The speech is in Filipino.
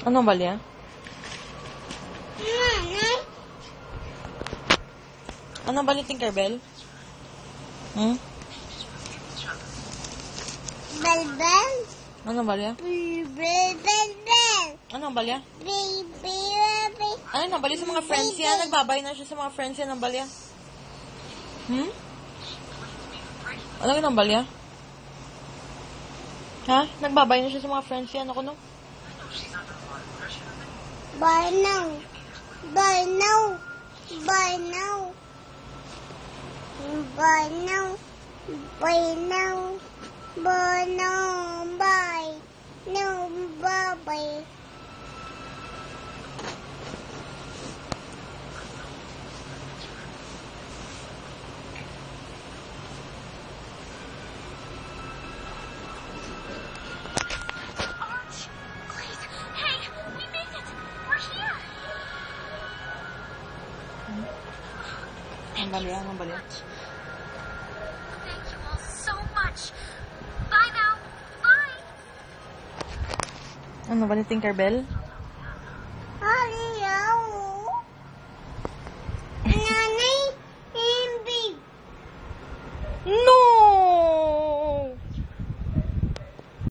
Anong balya? Anong balya, Tinkerbell? Bel-bel. Anong balya? Bel-bel-bel. Anong balya? Baby. Ano yung balya sa mga friends yan? Nagbabay na siya sa mga friends yan ng balya. Ano yung balya? Ha? Nagbabay na siya sa mga friends yan. Ako no? Bye now. Bye now. Bye now. Bye now. Bye now. Bye now. Bye. No, bye. Anong balya? Anong balya? Thank you all so much. Bye now. Bye. Ano balya, Tinkerbell?